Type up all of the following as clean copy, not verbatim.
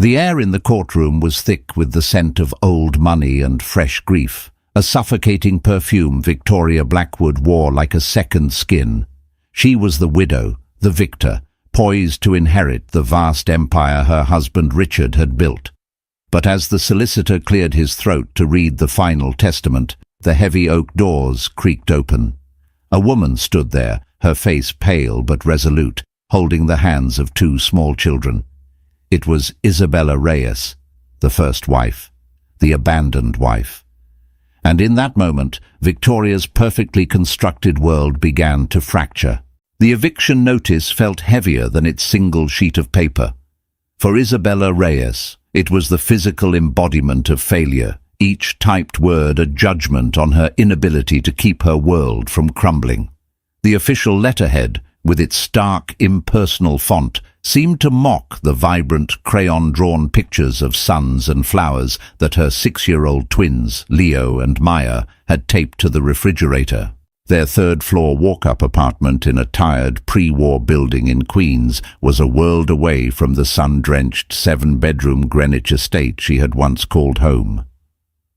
The air in the courtroom was thick with the scent of old money and fresh grief, a suffocating perfume Victoria Blackwood wore like a second skin. She was the widow, the victor, poised to inherit the vast empire her husband Richard had built. But as the solicitor cleared his throat to read the final testament, the heavy oak doors creaked open. A woman stood there, her face pale but resolute, holding the hands of two small children. It was Isabella Reyes, the first wife, the abandoned wife. And in that moment, Victoria's perfectly constructed world began to fracture. The eviction notice felt heavier than its single sheet of paper. For Isabella Reyes, it was the physical embodiment of failure, each typed word a judgment on her inability to keep her world from crumbling. The official letterhead, with its stark, impersonal font, seemed to mock the vibrant, crayon-drawn pictures of suns and flowers that her 6-year-old twins, Leo and Maya, had taped to the refrigerator. Their third-floor walk-up apartment in a tired pre-war building in Queens was a world away from the sun-drenched 7-bedroom Greenwich estate she had once called home.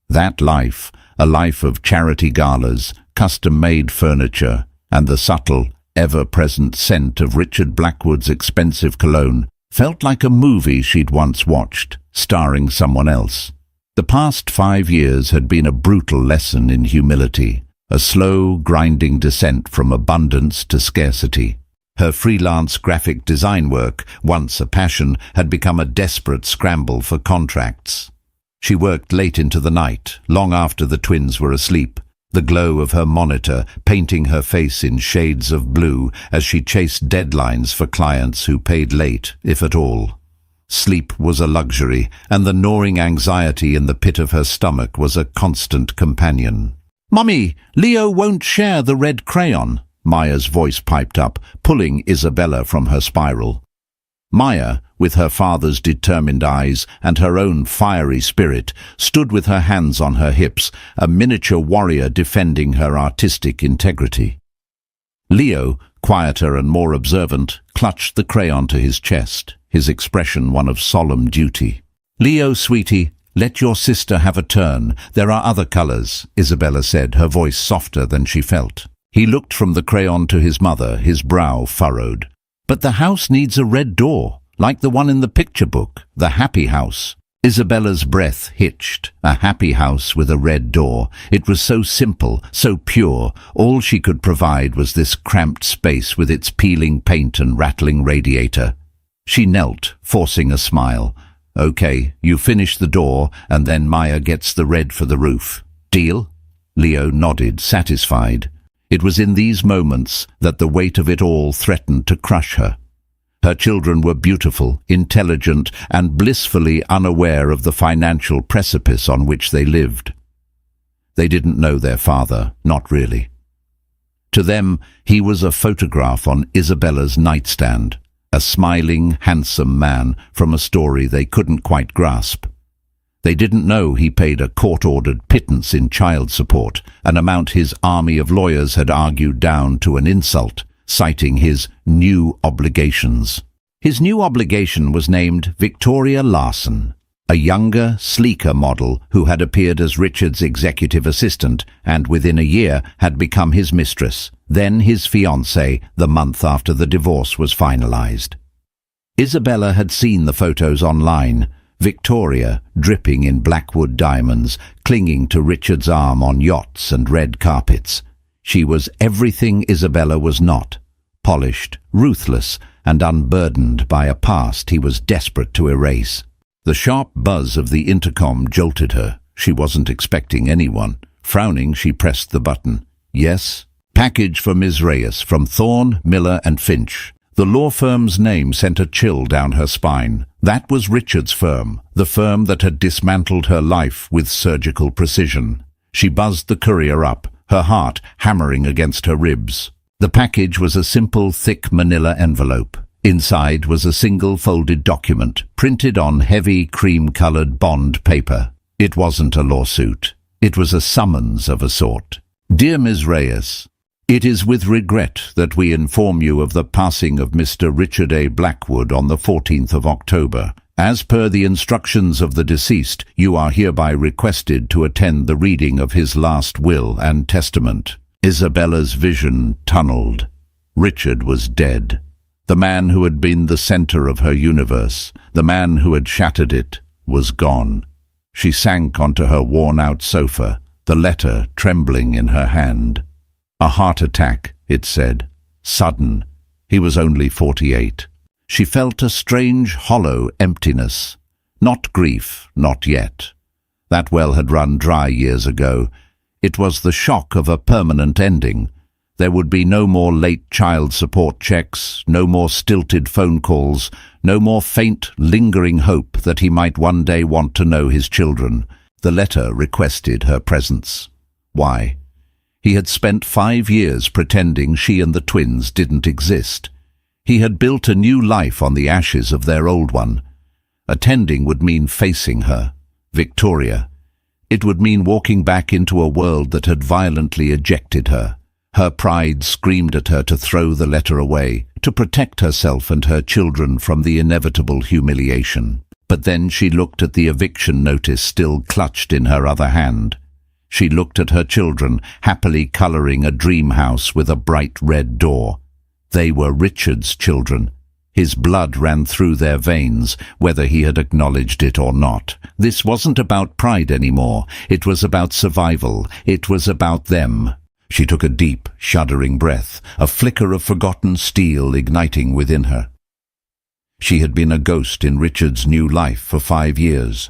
That life, a life of charity galas, custom-made furniture, and the subtle, ever-present scent of Richard Blackwood's expensive cologne, felt like a movie she'd once watched, starring someone else. The past 5 years had been a brutal lesson in humility, a slow, grinding descent from abundance to scarcity. Her freelance graphic design work, once a passion, had become a desperate scramble for contracts. She worked late into the night, long after the twins were asleep, the glow of her monitor painting her face in shades of blue as she chased deadlines for clients who paid late, if at all. Sleep was a luxury, and the gnawing anxiety in the pit of her stomach was a constant companion. "Mummy, Leo won't share the red crayon," Maya's voice piped up, pulling Isabella from her spiral. Maya, with her father's determined eyes and her own fiery spirit, stood with her hands on her hips, a miniature warrior defending her artistic integrity. Leo, quieter and more observant, clutched the crayon to his chest, his expression one of solemn duty. "Leo, sweetie, let your sister have a turn. There are other colors," Isabella said, her voice softer than she felt. He looked from the crayon to his mother, his brow furrowed. "But the house needs a red door, like the one in the picture book, the happy house." Isabella's breath hitched. A happy house with a red door. It was so simple, so pure. All she could provide was this cramped space with its peeling paint and rattling radiator. She knelt, forcing a smile. "Okay, you finish the door, and then Maya gets the red for the roof. Deal?" Leo nodded, satisfied. It was in these moments that the weight of it all threatened to crush her. Her children were beautiful, intelligent, and blissfully unaware of the financial precipice on which they lived. They didn't know their father, not really. To them, he was a photograph on Isabella's nightstand, a smiling, handsome man from a story they couldn't quite grasp. They didn't know he paid a court-ordered pittance in child support, an amount his army of lawyers had argued down to an insult, citing his new obligations. His new obligation was named Victoria Larson, a younger, sleeker model who had appeared as Richard's executive assistant and within a year had become his mistress, then his fiancée the month after the divorce was finalized. Isabella had seen the photos online, Victoria, dripping in Blackwood diamonds, clinging to Richard's arm on yachts and red carpets. She was everything Isabella was not, polished, ruthless, and unburdened by a past he was desperate to erase. The sharp buzz of the intercom jolted her. She wasn't expecting anyone. Frowning, she pressed the button. "Yes?" "Package for Ms. Reyes, from Thorne, Miller and Finch." The law firm's name sent a chill down her spine. That was Richard's firm, the firm that had dismantled her life with surgical precision. She buzzed the courier up, her heart hammering against her ribs. The package was a simple, thick manila envelope. Inside was a single folded document, printed on heavy, cream-colored bond paper. It wasn't a lawsuit. It was a summons of a sort. "Dear Ms. Reyes, it is with regret that we inform you of the passing of Mr. Richard A. Blackwood on the 14th of October, As per the instructions of the deceased, you are hereby requested to attend the reading of his last will and testament. Isabella's vision tunneled. Richard was dead. The man who had been the center of her universe, the man who had shattered it, was gone. She sank onto her worn-out sofa, the letter trembling in her hand. A heart attack, it said. Sudden. He was only 48. She felt a strange, hollow emptiness. Not grief, not yet. That well had run dry years ago. It was the shock of a permanent ending. There would be no more late child support checks, no more stilted phone calls, no more faint, lingering hope that he might one day want to know his children. The letter requested her presence. Why? He had spent 5 years pretending she and the twins didn't exist. He had built a new life on the ashes of their old one. Attending would mean facing her, Victoria. It would mean walking back into a world that had violently ejected her. Her pride screamed at her to throw the letter away, to protect herself and her children from the inevitable humiliation. But then she looked at the eviction notice still clutched in her other hand. She looked at her children, happily coloring a dream house with a bright red door. They were Richard's children. His blood ran through their veins, whether he had acknowledged it or not. This wasn't about pride anymore. It was about survival. It was about them. She took a deep, shuddering breath, a flicker of forgotten steel igniting within her. She had been a ghost in Richard's new life for 5 years.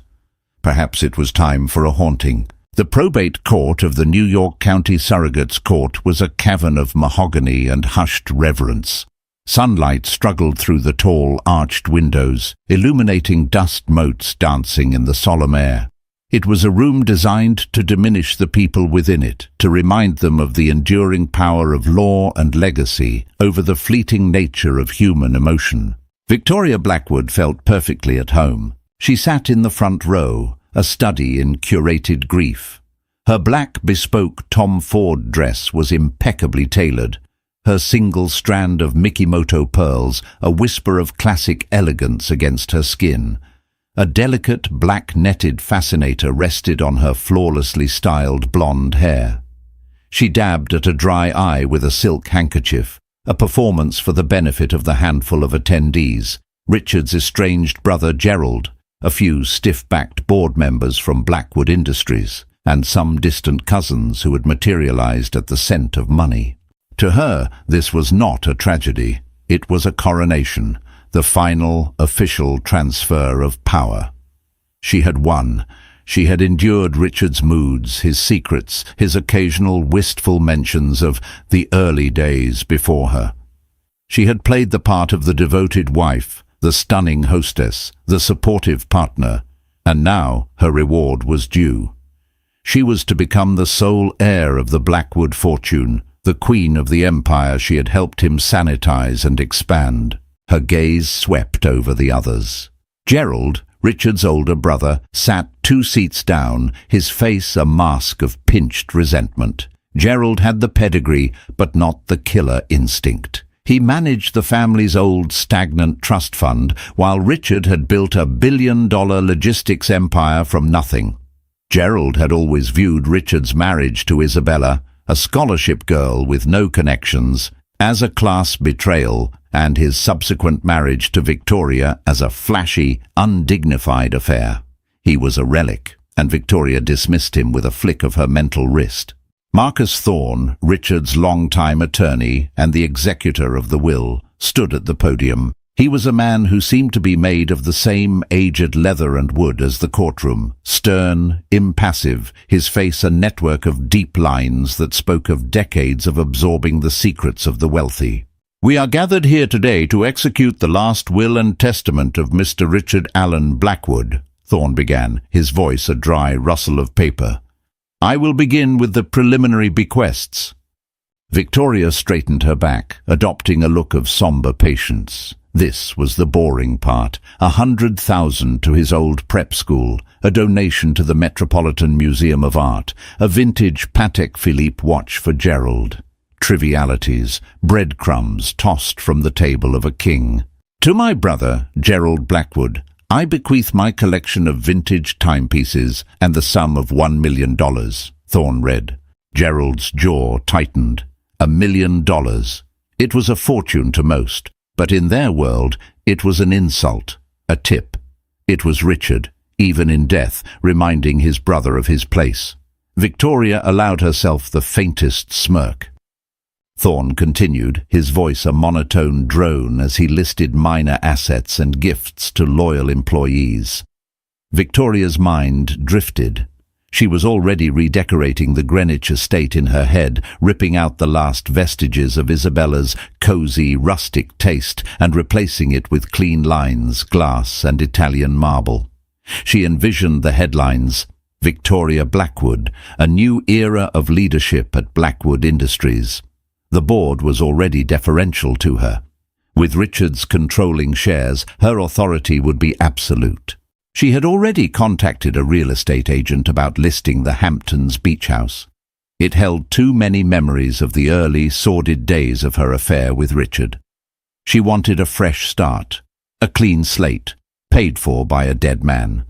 Perhaps it was time for a haunting. The probate court of the New York County Surrogates Court was a cavern of mahogany and hushed reverence. Sunlight struggled through the tall, arched windows, illuminating dust motes dancing in the solemn air. It was a room designed to diminish the people within it, to remind them of the enduring power of law and legacy over the fleeting nature of human emotion. Victoria Blackwood felt perfectly at home. She sat in the front row, a study in curated grief. Her black, bespoke Tom Ford dress was impeccably tailored, her single strand of Mikimoto pearls a whisper of classic elegance against her skin. A delicate, black-netted fascinator rested on her flawlessly styled blonde hair. She dabbed at a dry eye with a silk handkerchief, a performance for the benefit of the handful of attendees, Richard's estranged brother Gerald, a few stiff-backed board members from Blackwood Industries, and some distant cousins who had materialized at the scent of money. To her, this was not a tragedy. It was a coronation, the final, official transfer of power. She had won. She had endured Richard's moods, his secrets, his occasional wistful mentions of the early days before her. She had played the part of the devoted wife, the stunning hostess, the supportive partner, and now her reward was due. She was to become the sole heir of the Blackwood fortune, the queen of the empire she had helped him sanitize and expand. Her gaze swept over the others. Gerald, Richard's older brother, sat 2 seats down, his face a mask of pinched resentment. Gerald had the pedigree, but not the killer instinct. He managed the family's old stagnant trust fund, while Richard had built a billion-dollar logistics empire from nothing. Gerald had always viewed Richard's marriage to Isabella, a scholarship girl with no connections, as a class betrayal, and his subsequent marriage to Victoria as a flashy, undignified affair. He was a relic, and Victoria dismissed him with a flick of her mental wrist. Marcus Thorne, Richard's longtime attorney and the executor of the will, stood at the podium. He was a man who seemed to be made of the same aged leather and wood as the courtroom, stern, impassive, his face a network of deep lines that spoke of decades of absorbing the secrets of the wealthy. "We are gathered here today to execute the last will and testament of Mr. Richard Allen Blackwood," Thorne began, his voice a dry rustle of paper. "I will begin with the preliminary bequests." Victoria straightened her back, adopting a look of somber patience. This was the boring part. 100,000 to his old prep school, a donation to the Metropolitan Museum of Art, a vintage Patek Philippe watch for Gerald. Trivialities, breadcrumbs tossed from the table of a king. "To my brother, Gerald Blackwood, I bequeath my collection of vintage timepieces and the sum of $1 million, Thorne read. Gerald's jaw tightened. $1 million. It was a fortune to most, but in their world it was an insult, a tip. It was Richard, even in death, reminding his brother of his place. Victoria allowed herself the faintest smirk. Thorne continued, his voice a monotone drone as he listed minor assets and gifts to loyal employees. Victoria's mind drifted. She was already redecorating the Greenwich estate in her head, ripping out the last vestiges of Isabella's cozy, rustic taste and replacing it with clean lines, glass and Italian marble. She envisioned the headlines, Victoria Blackwood, a new era of leadership at Blackwood Industries. The board was already deferential to her. With Richard's controlling shares, her authority would be absolute. She had already contacted a real estate agent about listing the Hamptons beach house. It held too many memories of the early, sordid days of her affair with Richard. She wanted a fresh start, a clean slate, paid for by a dead man.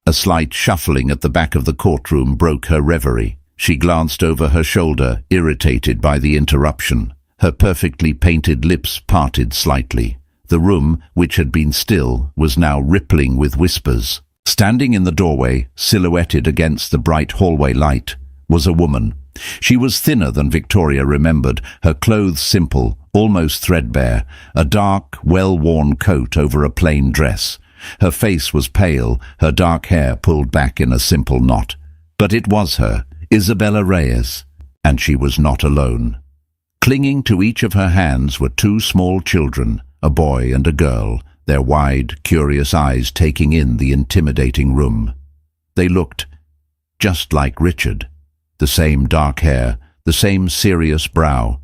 A slight shuffling at the back of the courtroom broke her reverie. She glanced over her shoulder, irritated by the interruption. Her perfectly painted lips parted slightly. The room, which had been still, was now rippling with whispers. Standing in the doorway, silhouetted against the bright hallway light, was a woman. She was thinner than Victoria remembered, her clothes simple, almost threadbare, a dark, well-worn coat over a plain dress. Her face was pale, her dark hair pulled back in a simple knot. But it was her, Isabella Reyes, and she was not alone. Clinging to each of her hands were two small children, a boy and a girl, their wide, curious eyes taking in the intimidating room. They looked just like Richard. The same dark hair, the same serious brow.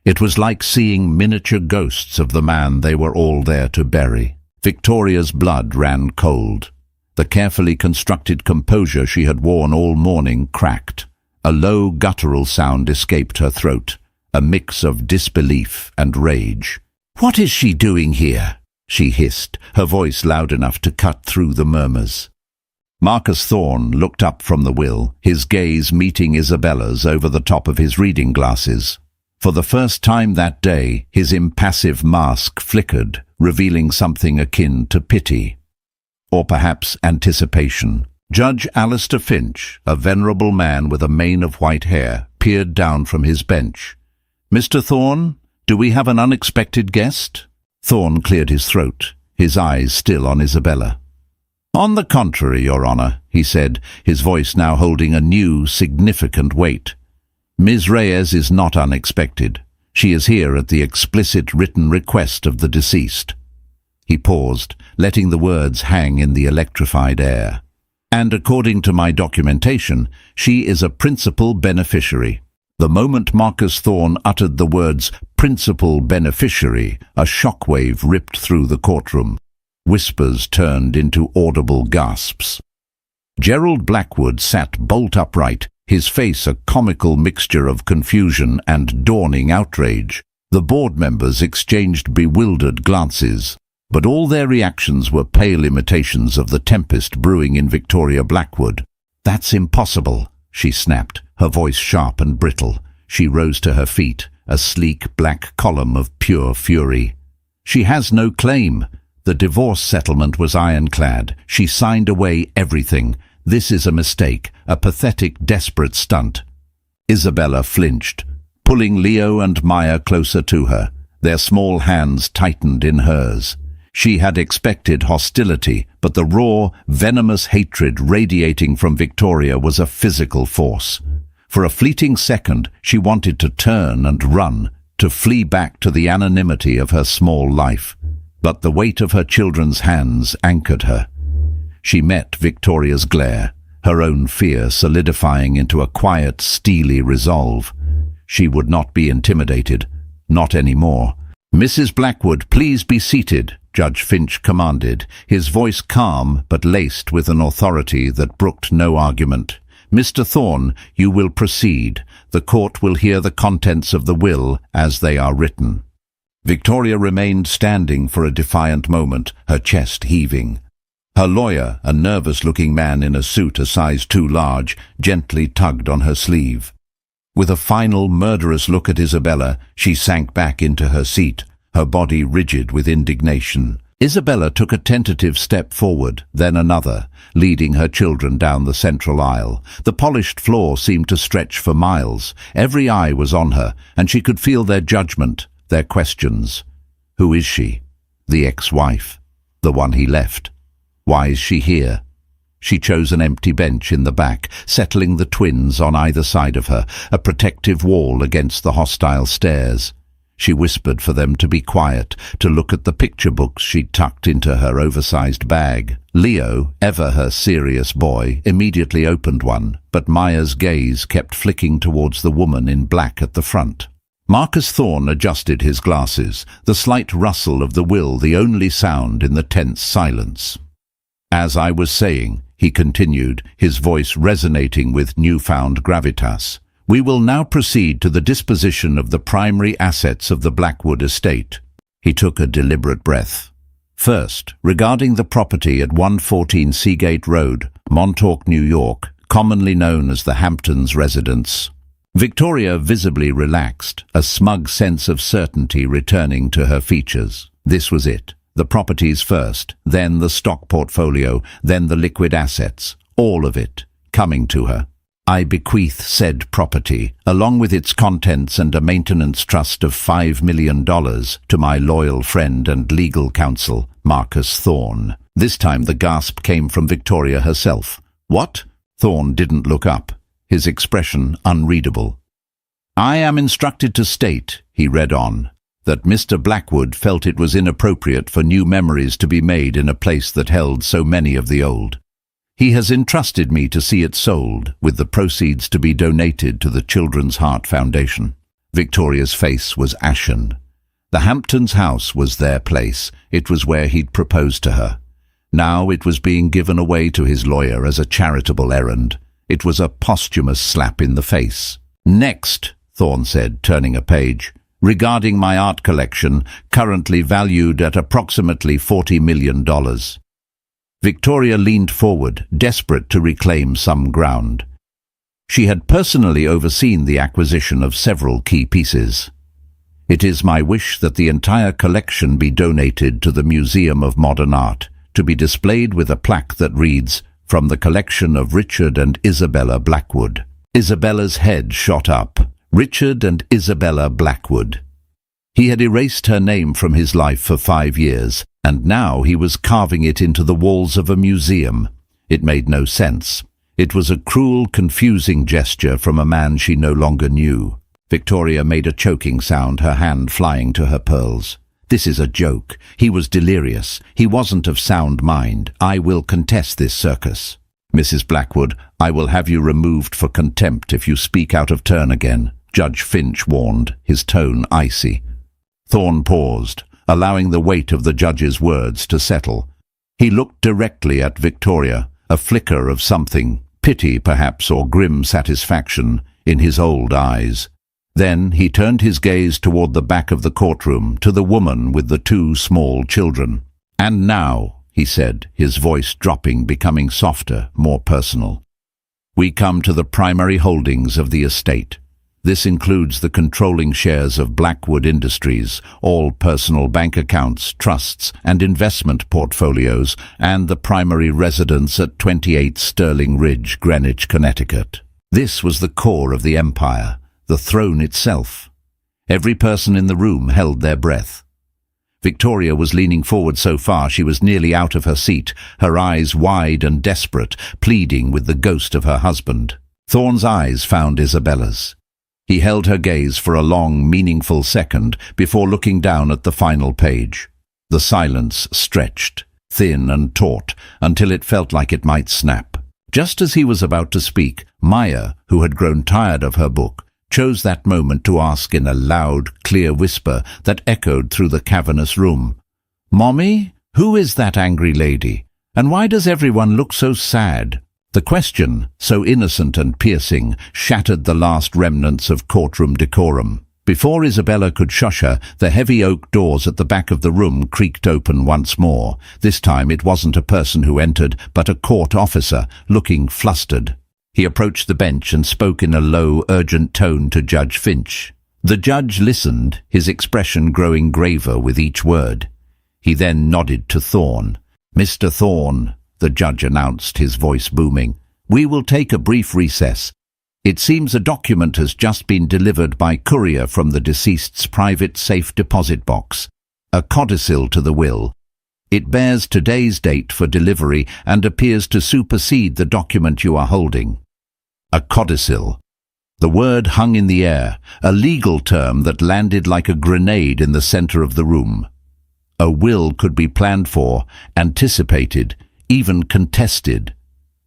It was like seeing miniature ghosts of the man they were all there to bury. Victoria's blood ran cold. The carefully constructed composure she had worn all morning cracked. A low, guttural sound escaped her throat, a mix of disbelief and rage. "What is she doing here?" she hissed, her voice loud enough to cut through the murmurs. Marcus Thorne looked up from the will, his gaze meeting Isabella's over the top of his reading glasses. For the first time that day, his impassive mask flickered, revealing something akin to pity. Or perhaps anticipation. Judge Alistair Finch, a venerable man with a mane of white hair, peered down from his bench. "Mr. Thorne, do we have an unexpected guest?" Thorne cleared his throat, his eyes still on Isabella. "On the contrary, Your Honor," he said, his voice now holding a new, significant weight. "Ms. Reyes is not unexpected. She is here at the explicit written request of the deceased." He paused, letting the words hang in the electrified air. "And according to my documentation, she is a principal beneficiary." The moment Marcus Thorne uttered the words principal beneficiary, a shockwave ripped through the courtroom. Whispers turned into audible gasps. Gerald Blackwood sat bolt upright, his face a comical mixture of confusion and dawning outrage. The board members exchanged bewildered glances, but all their reactions were pale imitations of the tempest brewing in Victoria Blackwood. "That's impossible," she snapped, her voice sharp and brittle. She rose to her feet, a sleek black column of pure fury. "She has no claim. The divorce settlement was ironclad. She signed away everything. This is a mistake, a pathetic, desperate stunt." Isabella flinched, pulling Leo and Maya closer to her. Their small hands tightened in hers. She had expected hostility, but the raw, venomous hatred radiating from Victoria was a physical force. For a fleeting second, she wanted to turn and run, to flee back to the anonymity of her small life. But the weight of her children's hands anchored her. She met Victoria's glare, her own fear solidifying into a quiet, steely resolve. She would not be intimidated, not anymore. "Mrs. Blackwood, please be seated," Judge Finch commanded, his voice calm but laced with an authority that brooked no argument. "Mr. Thorne, you will proceed. The court will hear the contents of the will as they are written." Victoria remained standing for a defiant moment, her chest heaving. Her lawyer, a nervous-looking man in a suit a size too large, gently tugged on her sleeve. With a final murderous look at Isabella, she sank back into her seat, her body rigid with indignation. Isabella took a tentative step forward, then another, leading her children down the central aisle. The polished floor seemed to stretch for miles. Every eye was on her, and she could feel their judgment, their questions. Who is she? The ex-wife. The one he left. Why is she here? She chose an empty bench in the back, settling the twins on either side of her, a protective wall against the hostile stares. She whispered for them to be quiet, to look at the picture books she'd tucked into her oversized bag. Leo, ever her serious boy, immediately opened one, but Maya's gaze kept flicking towards the woman in black at the front. Marcus Thorne adjusted his glasses, the slight rustle of the will the only sound in the tense silence. As I was saying, he continued, his voice resonating with newfound gravitas, we will now proceed to the disposition of the primary assets of the Blackwood estate. He took a deliberate breath. First, regarding the property at 114 Seagate Road, Montauk, New York, commonly known as the Hamptons residence. Victoria visibly relaxed, a smug sense of certainty returning to her features. This was it. The properties first, then the stock portfolio, then the liquid assets, all of it, coming to her. I bequeath said property, along with its contents and a maintenance trust of $5 million to my loyal friend and legal counsel, Marcus Thorne. This time the gasp came from Victoria herself. What? Thorne didn't look up, his expression unreadable. I am instructed to state, he read on, that Mr. Blackwood felt it was inappropriate for new memories to be made in a place that held so many of the old. He has entrusted me to see it sold, with the proceeds to be donated to the Children's Heart Foundation. Victoria's face was ashen. The Hamptons' house was their place. It was where he'd proposed to her. Now it was being given away to his lawyer as a charitable errand. It was a posthumous slap in the face. Next, Thorne said, turning a page. Regarding my art collection, currently valued at approximately $40 million. Victoria leaned forward, desperate to reclaim some ground. She had personally overseen the acquisition of several key pieces. It is my wish that the entire collection be donated to the Museum of Modern Art, to be displayed with a plaque that reads, "From the collection of Richard and Isabella Blackwood." Isabella's head shot up. Richard and Isabella Blackwood. He had erased her name from his life for 5 years, and now he was carving it into the walls of a museum. It made no sense. It was a cruel, confusing gesture from a man she no longer knew. Victoria made a choking sound, her hand flying to her pearls. This is a joke. He was delirious. He wasn't of sound mind. I will contest this circus. Mrs. Blackwood, I will have you removed for contempt if you speak out of turn again, Judge Finch warned, his tone icy. Thorne paused, allowing the weight of the judge's words to settle. He looked directly at Victoria, a flicker of something, pity perhaps or grim satisfaction, in his old eyes. Then he turned his gaze toward the back of the courtroom, to the woman with the 2 small children. And now, he said, his voice dropping, becoming softer, more personal, we come to the primary holdings of the estate. This includes the controlling shares of Blackwood Industries, all personal bank accounts, trusts, and investment portfolios, and the primary residence at 28 Sterling Ridge, Greenwich, Connecticut. This was the core of the empire, the throne itself. Every person in the room held their breath. Victoria was leaning forward so far she was nearly out of her seat, her eyes wide and desperate, pleading with the ghost of her husband. Thorne's eyes found Isabella's. He held her gaze for a long, meaningful second before looking down at the final page. The silence stretched, thin and taut, until it felt like it might snap. Just as he was about to speak, Maya, who had grown tired of her book, chose that moment to ask in a loud, clear whisper that echoed through the cavernous room, "Mommy, who is that angry lady? And why does everyone look so sad?" The question, so innocent and piercing, shattered the last remnants of courtroom decorum. Before Isabella could shush her, the heavy oak doors at the back of the room creaked open once more. This time it wasn't a person who entered, but a court officer, looking flustered. He approached the bench and spoke in a low, urgent tone to Judge Finch. The judge listened, his expression growing graver with each word. He then nodded to Thorne. "Mr. Thorne," the judge announced, his voice booming, "we will take a brief recess. It seems a document has just been delivered by courier from the deceased's private safe deposit box, a codicil to the will. It bears today's date for delivery and appears to supersede the document you are holding." A codicil. The word hung in the air, a legal term that landed like a grenade in the center of the room. A will could be planned for, anticipated, even contested.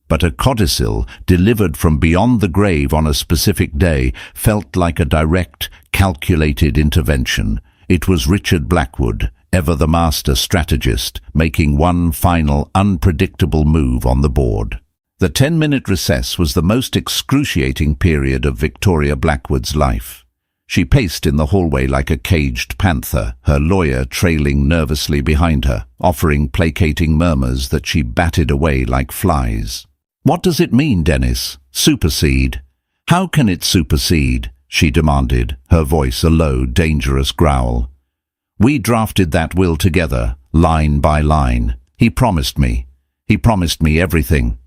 But a codicil, delivered from beyond the grave on a specific day, felt like a direct, calculated intervention. It was Richard Blackwood, ever the master strategist, making one final, unpredictable move on the board. The 10-minute recess was the most excruciating period of Victoria Blackwood's life. She paced in the hallway like a caged panther, her lawyer trailing nervously behind her, offering placating murmurs that she batted away like flies. "What does it mean, Dennis? Supersede? How can it supersede?" she demanded, her voice a low, dangerous growl. "We drafted that will together, line by line. He promised me everything."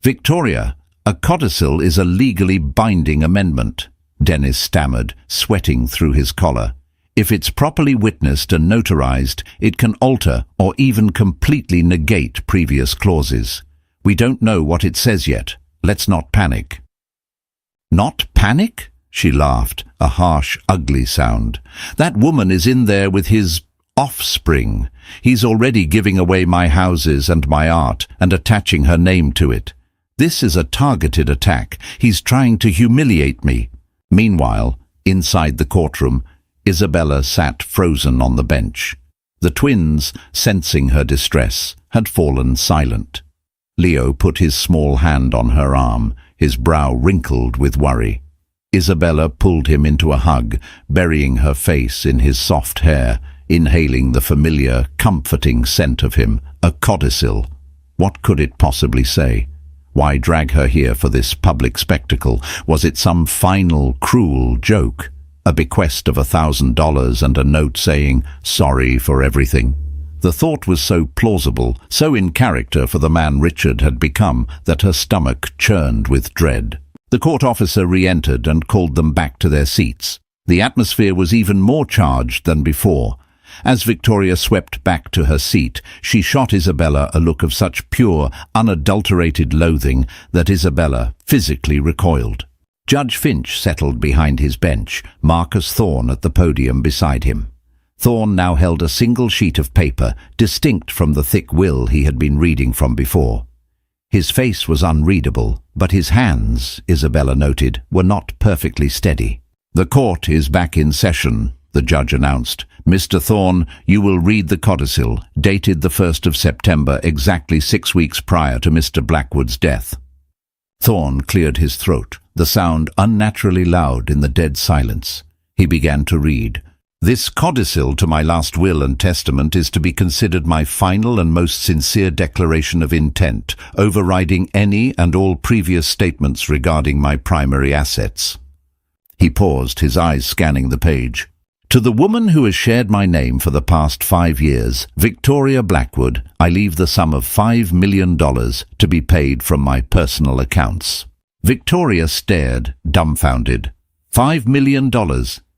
"Victoria, a codicil is a legally binding amendment," Dennis stammered, sweating through his collar. "If it's properly witnessed and notarized, it can alter or even completely negate previous clauses. We don't know what it says yet. Let's not panic." "Not panic?" she laughed, a harsh, ugly sound. "That woman is in there with his offspring. He's already giving away my houses and my art and attaching her name to it. This is a targeted attack. He's trying to humiliate me." Meanwhile, inside the courtroom, Isabella sat frozen on the bench. The twins, sensing her distress, had fallen silent. Leo put his small hand on her arm, his brow wrinkled with worry. Isabella pulled him into a hug, burying her face in his soft hair, inhaling the familiar, comforting scent of him, a codicil. What could it possibly say? Why drag her here for this public spectacle? Was it some final, cruel joke? A bequest of $1,000 and a note saying, "Sorry for everything." The thought was so plausible, so in character for the man Richard had become, that her stomach churned with dread. The court officer re-entered and called them back to their seats. The atmosphere was even more charged than before. As Victoria swept back to her seat, she shot Isabella a look of such pure, unadulterated loathing that Isabella physically recoiled. Judge Finch settled behind his bench, Marcus Thorne at the podium beside him. Thorne now held a single sheet of paper, distinct from the thick will he had been reading from before. His face was unreadable, but his hands, Isabella noted, were not perfectly steady. "The court is back in session," the judge announced. "Mr. Thorne, you will read the codicil, dated the 1st of September, exactly 6 weeks prior to Mr. Blackwood's death." Thorne cleared his throat, the sound unnaturally loud in the dead silence. He began to read. "This codicil to my last will and testament is to be considered my final and most sincere declaration of intent, overriding any and all previous statements regarding my primary assets." He paused, his eyes scanning the page. "To the woman who has shared my name for the past 5 years, Victoria Blackwood, I leave the sum of $5 million to be paid from my personal accounts." Victoria stared, dumbfounded. $5 million?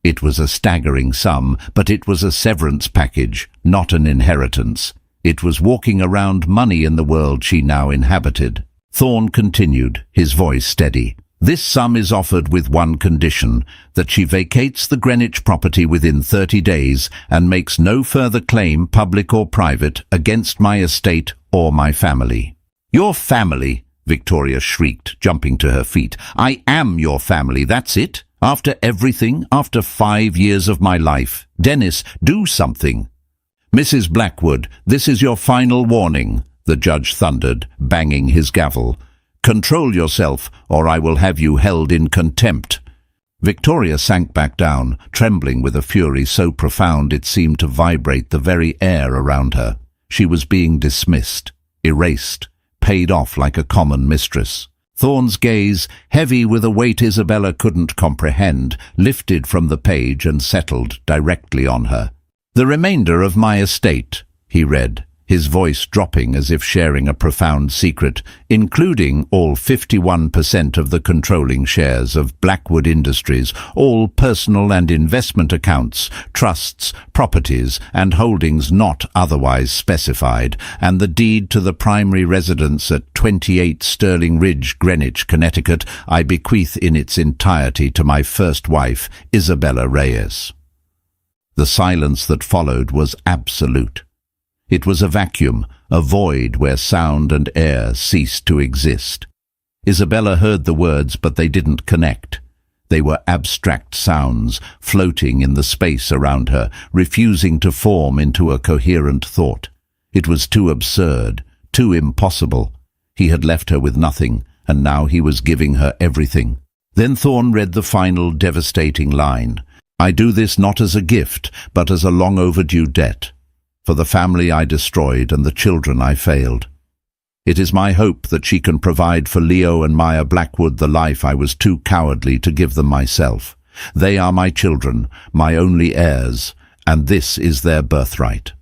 It was a staggering sum, but it was a severance package, not an inheritance. It was walking around money in the world she now inhabited. Thorne continued, his voice steady. "This sum is offered with one condition, that she vacates the Greenwich property within 30 days and makes no further claim, public or private, against my estate or my family." "Your family?" Victoria shrieked, jumping to her feet. "I am your family, that's it? After everything, after 5 years of my life? Dennis, do something." "Mrs. Blackwood, this is your final warning," the judge thundered, banging his gavel. "Control yourself, or I will have you held in contempt." Victoria sank back down, trembling with a fury so profound it seemed to vibrate the very air around her. She was being dismissed, erased, paid off like a common mistress. Thorne's gaze, heavy with a weight Isabella couldn't comprehend, lifted from the page and settled directly on her. "The remainder of my estate," he read, his voice dropping as if sharing a profound secret, "including all 51% of the controlling shares of Blackwood Industries, all personal and investment accounts, trusts, properties, and holdings not otherwise specified, and the deed to the primary residence at 28 Sterling Ridge, Greenwich, Connecticut, I bequeath in its entirety to my first wife, Isabella Reyes." The silence that followed was absolute. It was a vacuum, a void where sound and air ceased to exist. Isabella heard the words, but they didn't connect. They were abstract sounds, floating in the space around her, refusing to form into a coherent thought. It was too absurd, too impossible. He had left her with nothing, and now he was giving her everything. Then Thorne read the final devastating line. "I do this not as a gift, but as a long-overdue debt. For the family I destroyed and the children I failed. It is my hope that she can provide for Leo and Maya Blackwood the life I was too cowardly to give them myself. They are my children, my only heirs, and this is their birthright."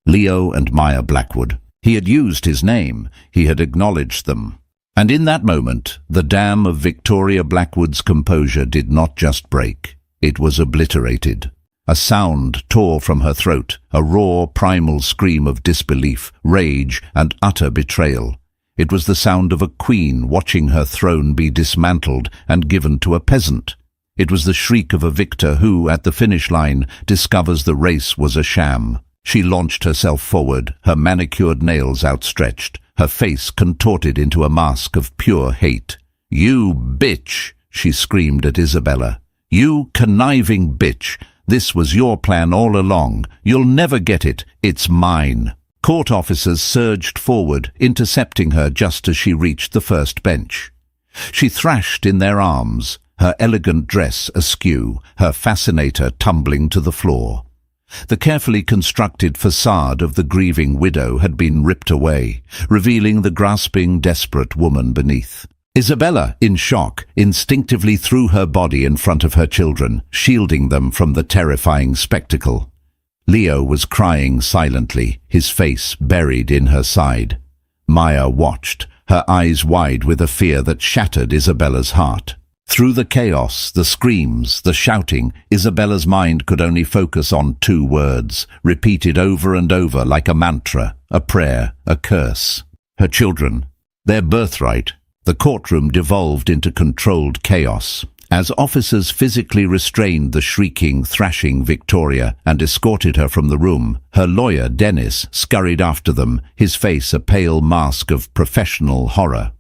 Leo and Maya Blackwood. He had used his name, he had acknowledged them. And in that moment, the dam of Victoria Blackwood's composure did not just break, it was obliterated. A sound tore from her throat, a raw, primal scream of disbelief, rage, and utter betrayal. It was the sound of a queen watching her throne be dismantled and given to a peasant. It was the shriek of a victor who, at the finish line, discovers the race was a sham. She launched herself forward, her manicured nails outstretched, her face contorted into a mask of pure hate. "You bitch!" she screamed at Isabella. "You conniving bitch! This was your plan all along. You'll never get it. It's mine." Court officers surged forward, intercepting her just as she reached the first bench. She thrashed in their arms, her elegant dress askew, her fascinator tumbling to the floor. The carefully constructed facade of the grieving widow had been ripped away, revealing the grasping, desperate woman beneath. Isabella, in shock, instinctively threw her body in front of her children, shielding them from the terrifying spectacle. Leo was crying silently, his face buried in her side. Maya watched, her eyes wide with a fear that shattered Isabella's heart. Through the chaos, the screams, the shouting, Isabella's mind could only focus on two words, repeated over and over like a mantra, a prayer, a curse. Her children, their birthright. The courtroom devolved into controlled chaos. As officers physically restrained the shrieking, thrashing Victoria and escorted her from the room, her lawyer, Dennis, scurried after them, his face a pale mask of professional horror.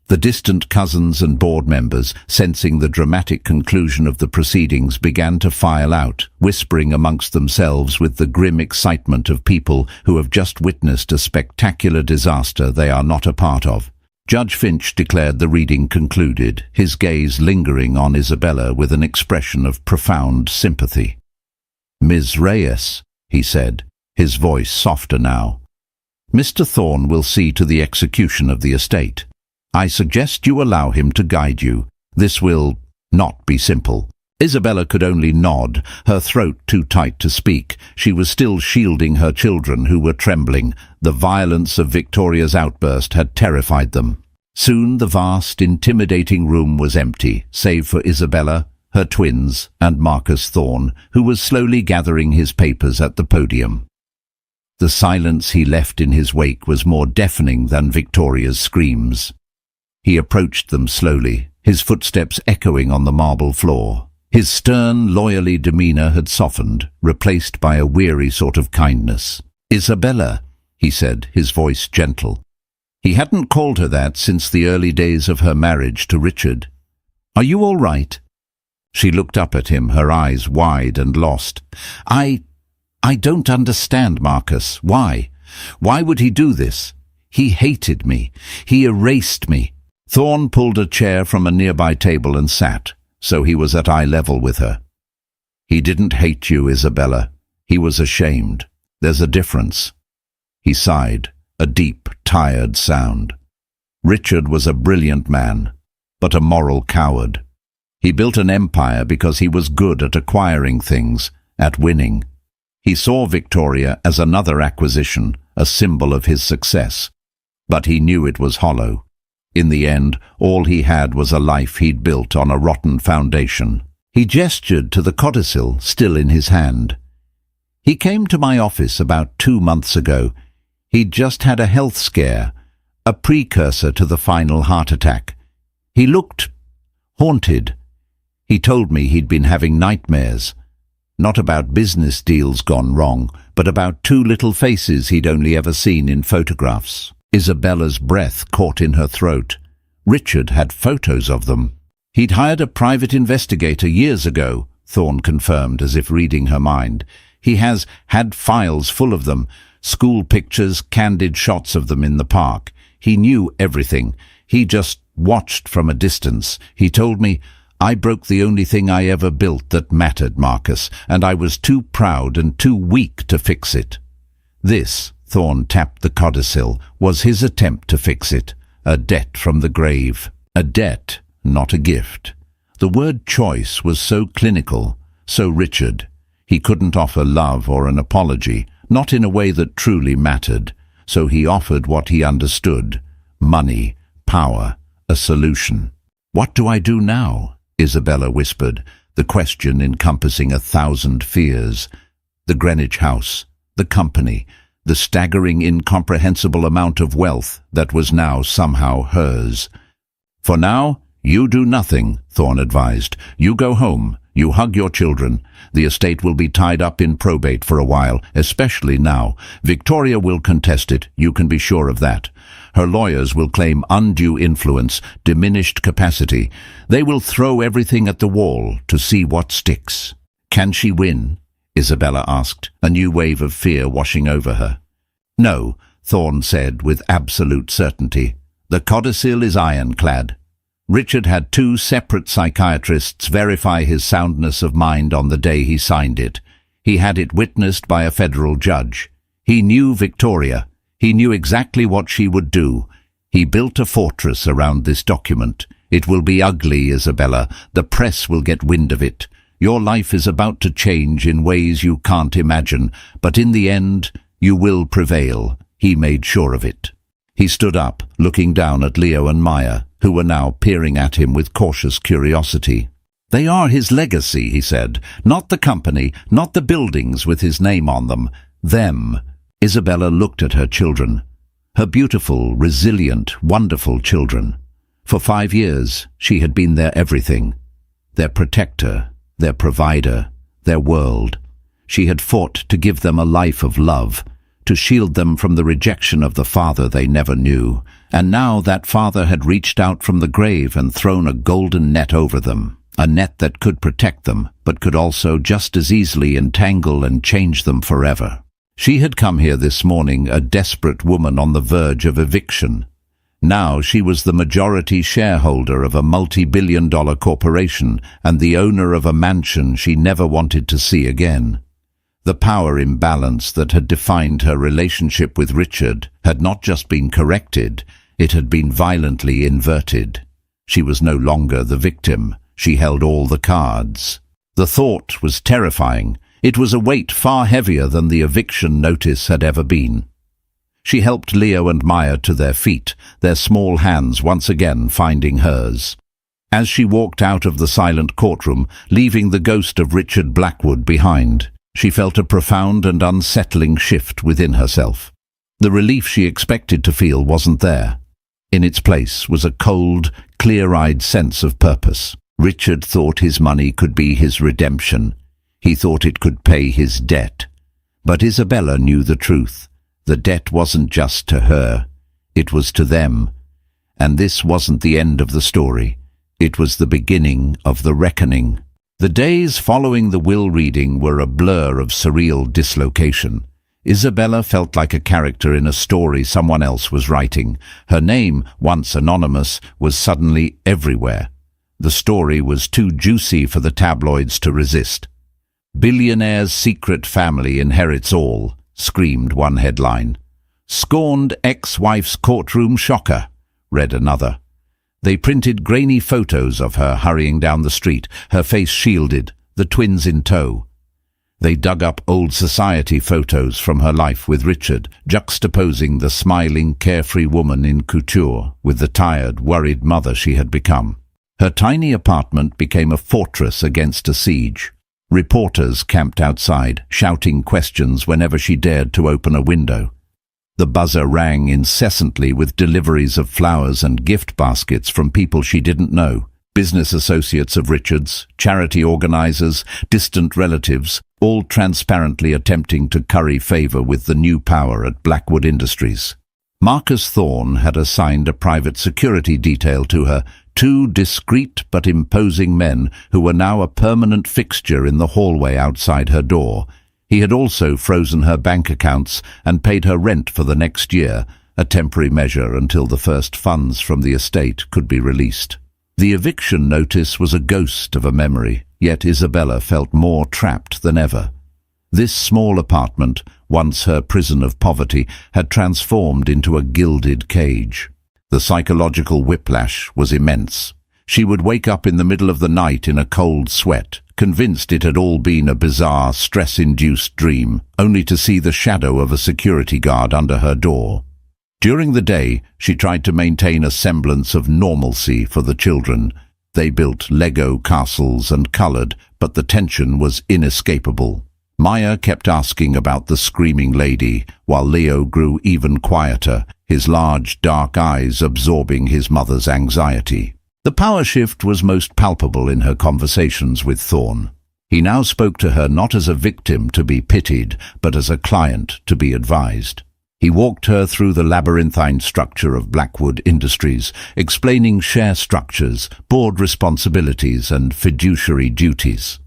The distant cousins and board members, sensing the dramatic conclusion of the proceedings, began to file out, whispering amongst themselves with the grim excitement of people who have just witnessed a spectacular disaster they are not a part of. Judge Finch declared the reading concluded, his gaze lingering on Isabella with an expression of profound sympathy. "Ms. Reyes," he said, his voice softer now, "Mr. Thorne will see to the execution of the estate. I suggest you allow him to guide you. This will not be simple." Isabella could only nod, her throat too tight to speak. She was still shielding her children, who were trembling. The violence of Victoria's outburst had terrified them. Soon the vast, intimidating room was empty, save for Isabella, her twins, and Marcus Thorne, who was slowly gathering his papers at the podium. The silence he left in his wake was more deafening than Victoria's screams. He approached them slowly, his footsteps echoing on the marble floor. His stern, lawyerly demeanor had softened, replaced by a weary sort of kindness. "Isabella," he said, his voice gentle. He hadn't called her that since the early days of her marriage to Richard. "Are you all right?" She looked up at him, her eyes wide and lost. I don't understand, Marcus. Why? Why would he do this? He hated me. He erased me." Thorne pulled a chair from a nearby table and sat. so he was at eye level with her. He didn't hate you, Isabella. He was ashamed. There's a difference. He sighed, a deep, tired sound. Richard was a brilliant man, but a moral coward. He built an empire because he was good at acquiring things, at winning. He saw Victoria as another acquisition, a symbol of his success. But he knew it was hollow. In the end, all he had was a life he'd built on a rotten foundation. He gestured to the codicil still in his hand. He came to my office about 2 months ago. He'd just had a health scare, a precursor to the final heart attack. He looked haunted. He told me he'd been having nightmares. Not about business deals gone wrong, but about 2 little faces he'd only ever seen in photographs. Isabella's breath caught in her throat. Richard had photos of them. He'd hired a private investigator years ago, Thorne confirmed, as if reading her mind. He has had files full of them, school pictures, candid shots of them in the park. He knew everything. He just watched from a distance. He told me, "I broke the only thing I ever built that mattered, Marcus, and I was too proud and too weak to fix it." This, Thorne tapped the codicil, was his attempt to fix it. A debt from the grave. A debt, not a gift. The word choice was so clinical, so Richard. He couldn't offer love or an apology, not in a way that truly mattered. So he offered what he understood: money, power, a solution. "What do I do now?" Isabella whispered, the question encompassing 1,000 fears. The Greenwich house, the company, the staggering, incomprehensible amount of wealth that was now somehow hers. "For now, you do nothing," Thorne advised. "You go home. You hug your children. The estate will be tied up in probate for a while, especially now. Victoria will contest it, you can be sure of that. Her lawyers will claim undue influence, diminished capacity. They will throw everything at the wall to see what sticks." "Can she win?" Isabella asked, a new wave of fear washing over her. "No," Thorne said with absolute certainty. "The codicil is ironclad." Richard had 2 separate psychiatrists verify his soundness of mind on the day he signed it. He had it witnessed by a federal judge. He knew Victoria. He knew exactly what she would do. He built a fortress around this document. "It will be ugly, Isabella. The press will get wind of it. Your life is about to change in ways you can't imagine, but in the end, you will prevail." He made sure of it. He stood up, looking down at Leo and Maya, who were now peering at him with cautious curiosity. "They are his legacy," he said. "Not the company, not the buildings with his name on them. Them." Isabella looked at her children. Her beautiful, resilient, wonderful children. For 5 years, she had been their everything. Their protector, their provider, their world. She had fought to give them a life of love, to shield them from the rejection of the father they never knew. And now that father had reached out from the grave and thrown a golden net over them, a net that could protect them, but could also just as easily entangle and change them forever. She had come here this morning a desperate woman on the verge of eviction. Now she was the majority shareholder of a multi-billion-dollar corporation and the owner of a mansion she never wanted to see again. The power imbalance that had defined her relationship with Richard had not just been corrected, it had been violently inverted. She was no longer the victim. She held all the cards. The thought was terrifying. It was a weight far heavier than the eviction notice had ever been. She helped Leo and Maya to their feet, their small hands once again finding hers. As she walked out of the silent courtroom, leaving the ghost of Richard Blackwood behind, she felt a profound and unsettling shift within herself. The relief she expected to feel wasn't there. In its place was a cold, clear-eyed sense of purpose. Richard thought his money could be his redemption. He thought it could pay his debt. But Isabella knew the truth. The debt wasn't just to her. It was to them. And this wasn't the end of the story. It was the beginning of the reckoning. The days following the will reading were a blur of surreal dislocation. Isabella felt like a character in a story someone else was writing. Her name, once anonymous, was suddenly everywhere. The story was too juicy for the tabloids to resist. "Billionaire's secret family inherits all," screamed one headline. "Scorned ex-wife's courtroom shocker," read another. They printed grainy photos of her hurrying down the street, her face shielded, the twins in tow. They dug up old society photos from her life with Richard, juxtaposing the smiling, carefree woman in couture with the tired, worried mother she had become. Her tiny apartment became a fortress against a siege. Reporters camped outside, shouting questions whenever she dared to open a window. The buzzer rang incessantly with deliveries of flowers and gift baskets from people she didn't know. Business associates of Richard's, charity organizers, distant relatives, all transparently attempting to curry favor with the new power at Blackwood Industries. Marcus Thorne had assigned a private security detail to her, two discreet but imposing men who were now a permanent fixture in the hallway outside her door. He had also frozen her bank accounts and paid her rent for the next year, a temporary measure until the first funds from the estate could be released. The eviction notice was a ghost of a memory, yet Isabella felt more trapped than ever. This small apartment, once her prison of poverty, had transformed into a gilded cage. The psychological whiplash was immense. She would wake up in the middle of the night in a cold sweat, convinced it had all been a bizarre, stress-induced dream, only to see the shadow of a security guard under her door. During the day, she tried to maintain a semblance of normalcy for the children. They built Lego castles and colored, but the tension was inescapable. Maya kept asking about the screaming lady, while Leo grew even quieter, his large, dark eyes absorbing his mother's anxiety. The power shift was most palpable in her conversations with Thorne. He now spoke to her not as a victim to be pitied, but as a client to be advised. He walked her through the labyrinthine structure of Blackwood Industries, explaining share structures, board responsibilities, and fiduciary duties.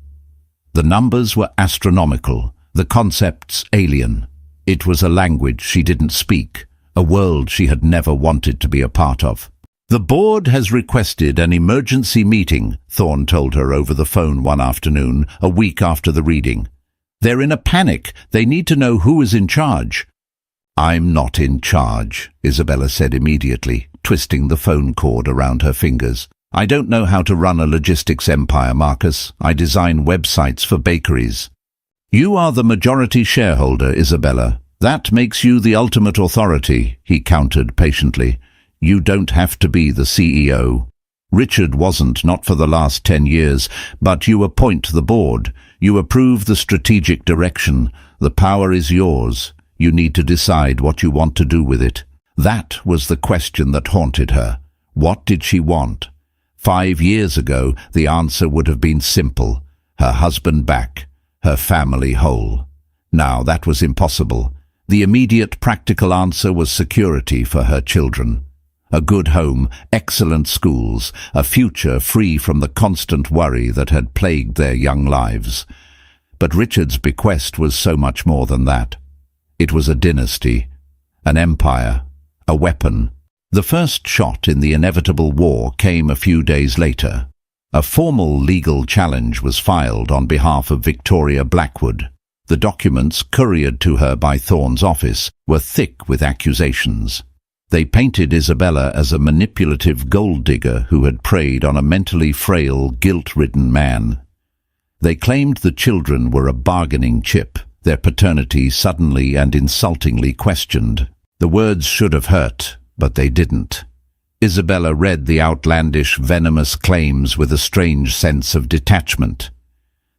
The numbers were astronomical, the concepts alien. It was a language she didn't speak, a world she had never wanted to be a part of. "The board has requested an emergency meeting," Thorne told her over the phone one afternoon, a week after the reading. "They're in a panic. They need to know who is in charge." "I'm not in charge," Isabella said immediately, twisting the phone cord around her fingers. "I don't know how to run a logistics empire, Marcus. I design websites for bakeries." "You are the majority shareholder, Isabella. That makes you the ultimate authority," he countered patiently. "You don't have to be the CEO. Richard wasn't, not for the last 10 years, but you appoint the board. You approve the strategic direction. The power is yours. You need to decide what you want to do with it." That was the question that haunted her. What did she want? 5 years ago, the answer would have been simple. Her husband back, her family whole. Now that was impossible. The immediate practical answer was security for her children. A good home, excellent schools, a future free from the constant worry that had plagued their young lives. But Richard's bequest was so much more than that. It was a dynasty, an empire, a weapon. The first shot in the inevitable war came a few days later. A formal legal challenge was filed on behalf of Victoria Blackwood. The documents, couriered to her by Thorne's office, were thick with accusations. They painted Isabella as a manipulative gold digger who had preyed on a mentally frail, guilt-ridden man. They claimed the children were a bargaining chip, their paternity suddenly and insultingly questioned. The words should have hurt, but they didn't. Isabella read the outlandish, venomous claims with a strange sense of detachment.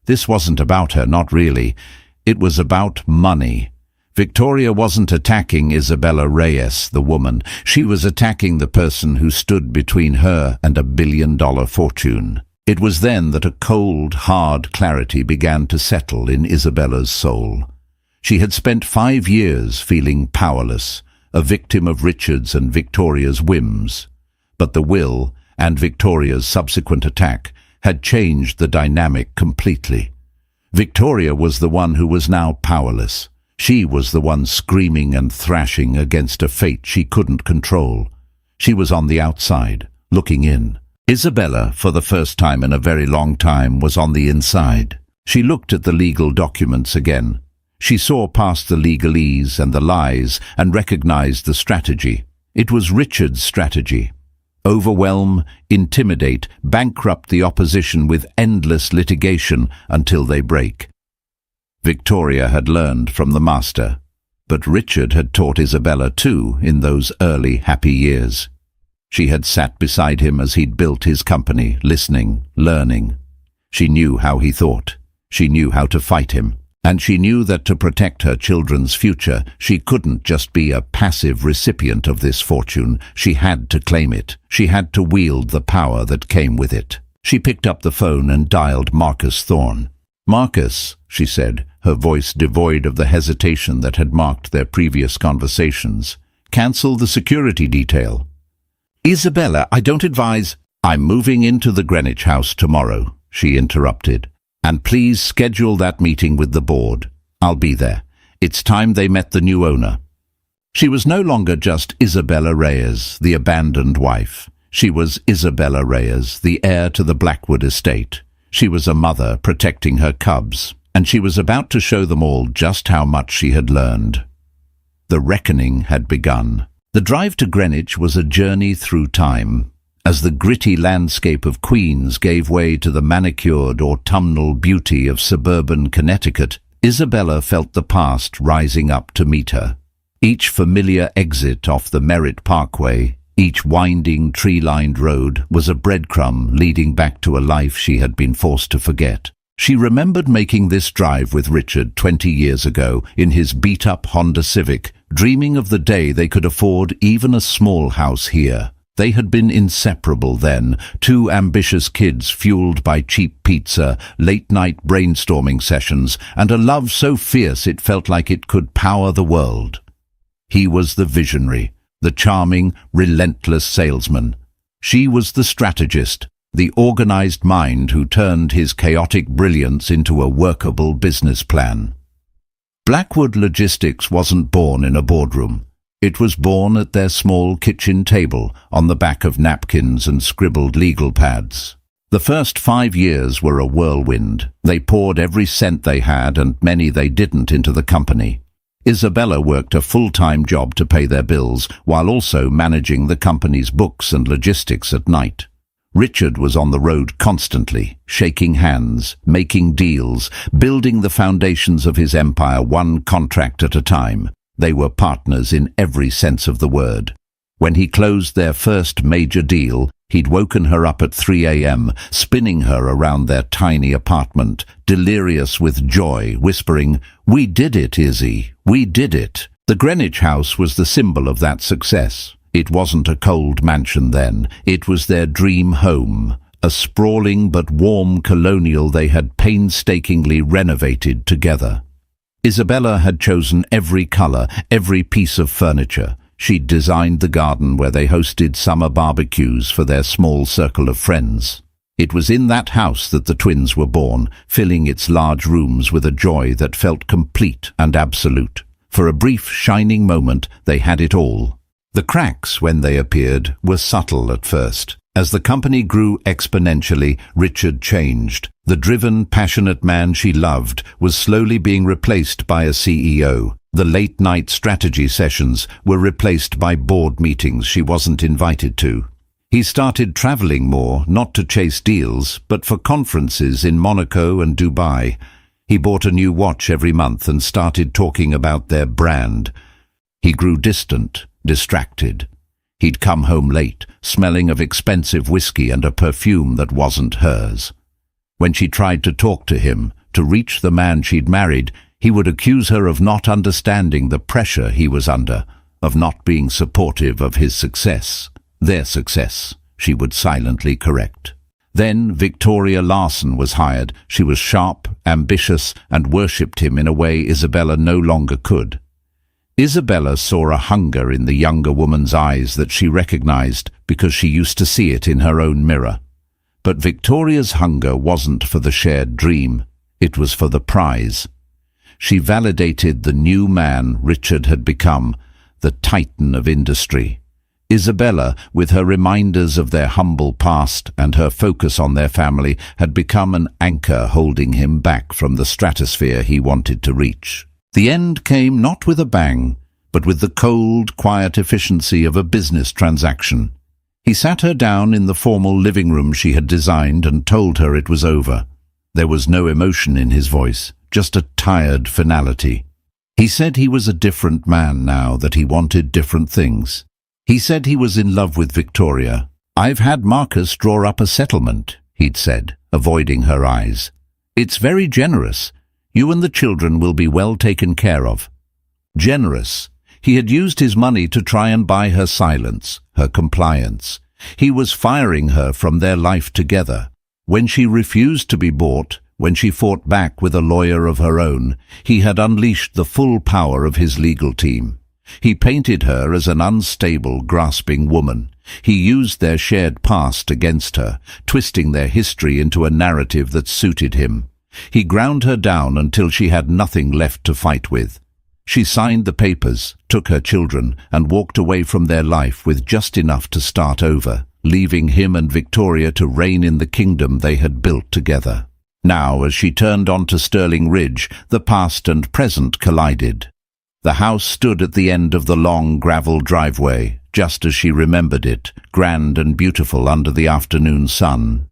This wasn't about her, not really. It was about money. Victoria wasn't attacking Isabella Reyes, the woman. She was attacking the person who stood between her and a billion-dollar fortune. It was then that a cold, hard clarity began to settle in Isabella's soul. She had spent 5 years feeling powerless, a victim of Richard's and Victoria's whims. But the will, and Victoria's subsequent attack, had changed the dynamic completely. Victoria was the one who was now powerless. She was the one screaming and thrashing against a fate she couldn't control. She was on the outside, looking in. Isabella, for the first time in a very long time, was on the inside. She looked at the legal documents again. She saw past the legalese and the lies and recognized the strategy. It was Richard's strategy. Overwhelm, intimidate, bankrupt the opposition with endless litigation until they break. Victoria had learned from the master, but Richard had taught Isabella too in those early happy years. She had sat beside him as he'd built his company, listening, learning. She knew how he thought. She knew how to fight him. And she knew that to protect her children's future, she couldn't just be a passive recipient of this fortune. She had to claim it. She had to wield the power that came with it. She picked up the phone and dialed Marcus Thorne. "Marcus," she said, her voice devoid of the hesitation that had marked their previous conversations. "Cancel the security detail." "Isabella, I don't advise—" "I'm moving into the Greenwich house tomorrow," she interrupted. "And please schedule that meeting with the board. I'll be there. It's time they met the new owner." She was no longer just Isabella Reyes, the abandoned wife. She was Isabella Reyes, the heir to the Blackwood estate. She was a mother protecting her cubs, and she was about to show them all just how much she had learned. The reckoning had begun. The drive to Greenwich was a journey through time. As the gritty landscape of Queens gave way to the manicured autumnal beauty of suburban Connecticut, Isabella felt the past rising up to meet her. Each familiar exit off the Merritt Parkway, each winding tree-lined road, was a breadcrumb leading back to a life she had been forced to forget. She remembered making this drive with Richard 20 years ago in his beat-up Honda Civic, dreaming of the day they could afford even a small house here. They had been inseparable then, two ambitious kids fueled by cheap pizza, late-night brainstorming sessions, and a love so fierce it felt like it could power the world. He was the visionary, the charming, relentless salesman. She was the strategist, the organized mind who turned his chaotic brilliance into a workable business plan. Blackwood Logistics wasn't born in a boardroom. It was born at their small kitchen table, on the back of napkins and scribbled legal pads. The first 5 years were a whirlwind. They poured every cent they had, and many they didn't, into the company. Isabella worked a full-time job to pay their bills, while also managing the company's books and logistics at night. Richard was on the road constantly, shaking hands, making deals, building the foundations of his empire one contract at a time. They were partners in every sense of the word. When he closed their first major deal, he'd woken her up at 3 a.m., spinning her around their tiny apartment, delirious with joy, whispering, "We did it, Izzy, we did it." The Greenwich house was the symbol of that success. It wasn't a cold mansion then. It was their dream home, a sprawling but warm colonial they had painstakingly renovated together. Isabella had chosen every color, every piece of furniture. She'd designed the garden where they hosted summer barbecues for their small circle of friends. It was in that house that the twins were born, filling its large rooms with a joy that felt complete and absolute. For a brief, shining moment, they had it all. The cracks, when they appeared, were subtle at first. As the company grew exponentially, Richard changed. The driven, passionate man she loved was slowly being replaced by a CEO. The late-night strategy sessions were replaced by board meetings she wasn't invited to. He started traveling more, not to chase deals, but for conferences in Monaco and Dubai. He bought a new watch every month and started talking about their brand. He grew distant, distracted. He'd come home late, smelling of expensive whiskey and a perfume that wasn't hers. When she tried to talk to him, to reach the man she'd married, he would accuse her of not understanding the pressure he was under, of not being supportive of his success. Their success, she would silently correct. Then Victoria Larson was hired. She was sharp, ambitious, and worshipped him in a way Isabella no longer could. Isabella saw a hunger in the younger woman's eyes that she recognized because she used to see it in her own mirror. But Victoria's hunger wasn't for the shared dream. It was for the prize. She validated the new man Richard had become, the titan of industry. Isabella, with her reminders of their humble past and her focus on their family, had become an anchor holding him back from the stratosphere he wanted to reach. The end came not with a bang, but with the cold, quiet efficiency of a business transaction. He sat her down in the formal living room she had designed and told her it was over. There was no emotion in his voice, just a tired finality. He said he was a different man now, that he wanted different things. He said he was in love with Victoria. "I've had Marcus draw up a settlement," he'd said, avoiding her eyes. "It's very generous. You and the children will be well taken care of." Generous. He had used his money to try and buy her silence, her compliance. He was firing her from their life together. When she refused to be bought, when she fought back with a lawyer of her own, he had unleashed the full power of his legal team. He painted her as an unstable, grasping woman. He used their shared past against her, twisting their history into a narrative that suited him. He ground her down until she had nothing left to fight with. She signed the papers, took her children, and walked away from their life with just enough to start over, leaving him and Victoria to reign in the kingdom they had built together. Now, as she turned onto Stirling Ridge, the past and present collided. The house stood at the end of the long gravel driveway, just as she remembered it, grand and beautiful under the afternoon sun.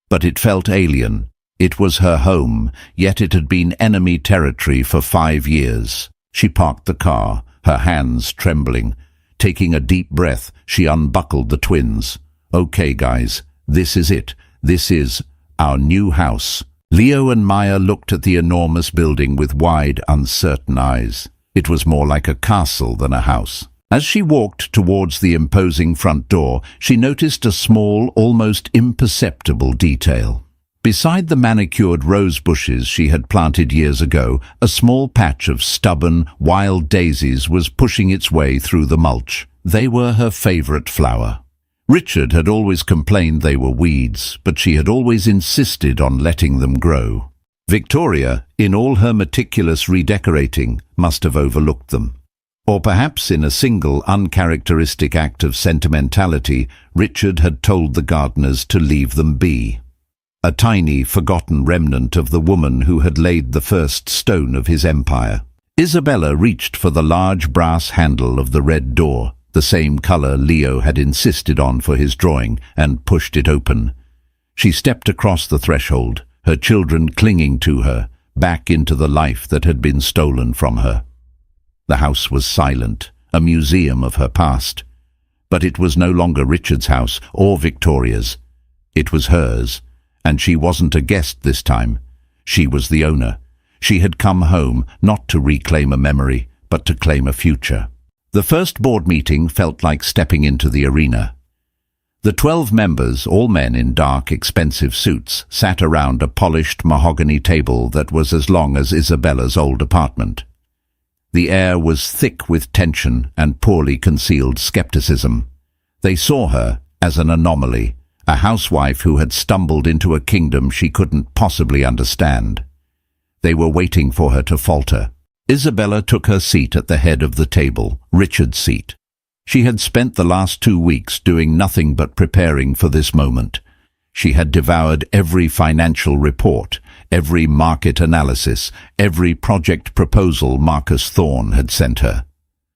But it felt alien. It was her home, yet it had been enemy territory for 5 years. She parked the car, her hands trembling. Taking a deep breath, she unbuckled the twins. "Okay, guys, this is it. This is our new house." Leo and Maya looked at the enormous building with wide, uncertain eyes. It was more like a castle than a house. As she walked towards the imposing front door, she noticed a small, almost imperceptible detail. Beside the manicured rose bushes she had planted years ago, a small patch of stubborn, wild daisies was pushing its way through the mulch. They were her favorite flower. Richard had always complained they were weeds, but she had always insisted on letting them grow. Victoria, in all her meticulous redecorating, must have overlooked them. Or perhaps in a single uncharacteristic act of sentimentality, Richard had told the gardeners to leave them be. A tiny, forgotten remnant of the woman who had laid the first stone of his empire. Isabella reached for the large brass handle of the red door, the same color Leo had insisted on for his drawing, and pushed it open. She stepped across the threshold, her children clinging to her, back into the life that had been stolen from her. The house was silent, a museum of her past. But it was no longer Richard's house or Victoria's. It was hers, and she wasn't a guest this time. She was the owner. She had come home not to reclaim a memory, but to claim a future. The first board meeting felt like stepping into the arena. The 12 members, all men in dark, expensive suits, sat around a polished mahogany table that was as long as Isabella's old apartment. The air was thick with tension and poorly concealed skepticism. They saw her as an anomaly, a housewife who had stumbled into a kingdom she couldn't possibly understand. They were waiting for her to falter. Isabella took her seat at the head of the table, Richard's seat. She had spent the last 2 weeks doing nothing but preparing for this moment. She had devoured every financial report, every market analysis, every project proposal Marcus Thorne had sent her.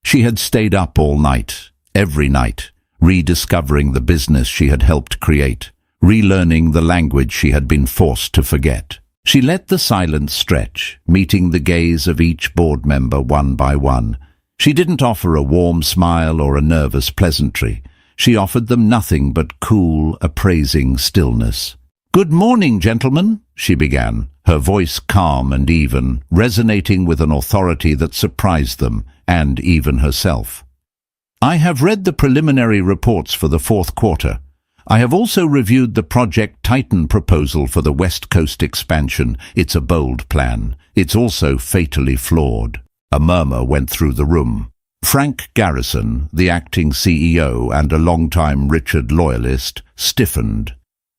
She had stayed up all night, every night, rediscovering the business she had helped create, relearning the language she had been forced to forget. She let the silence stretch, meeting the gaze of each board member one by one. She didn't offer a warm smile or a nervous pleasantry. She offered them nothing but cool, appraising stillness. "Good morning, gentlemen," she began, her voice calm and even, resonating with an authority that surprised them, and even herself. "I have read the preliminary reports for the 4th quarter. I have also reviewed the Project Titan proposal for the West Coast expansion. It's a bold plan. It's also fatally flawed." A murmur went through the room. Frank Garrison, the acting CEO and a long-time Richard loyalist, stiffened.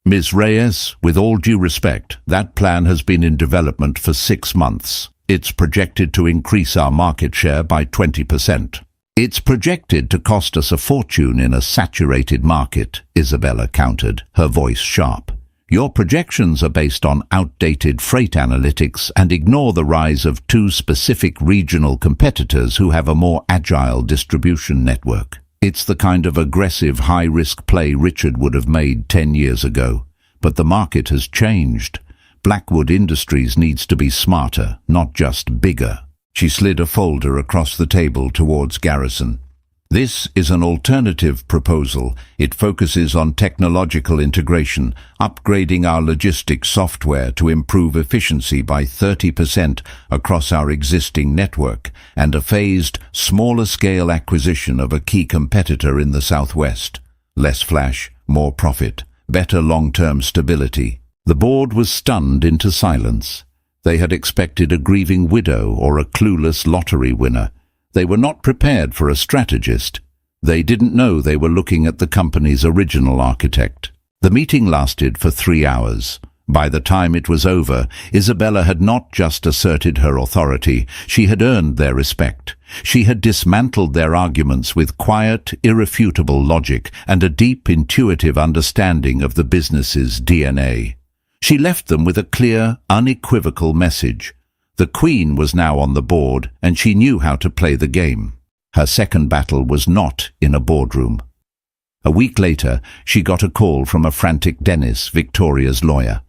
"Ms. Reyes, with all due respect, that plan has been in development for 6 months. It's projected to increase our market share by 20%. It's projected to cost us a fortune in a saturated market, Isabella countered, her voice sharp. Your projections are based on outdated freight analytics and ignore the rise of two specific regional competitors who have a more agile distribution network. It's the kind of aggressive, high-risk play Richard would have made 10 years ago. But the market has changed. Blackwood Industries needs to be smarter, not just bigger. She slid a folder across the table towards Garrison. This is an alternative proposal. It focuses on technological integration, upgrading our logistics software to improve efficiency by 30% across our existing network, and a phased, smaller-scale acquisition of a key competitor in the Southwest. Less flash, more profit, better long-term stability. The board was stunned into silence. They had expected a grieving widow or a clueless lottery winner. They were not prepared for a strategist. They didn't know they were looking at the company's original architect. The meeting lasted for 3 hours. By the time it was over, Isabella had not just asserted her authority, she had earned their respect. She had dismantled their arguments with quiet, irrefutable logic and a deep, intuitive understanding of the business's DNA. She left them with a clear, unequivocal message. The Queen was now on the board, and she knew how to play the game. Her second battle was not in a boardroom. A week later, she got a call from a frantic Dennis, Victoria's lawyer.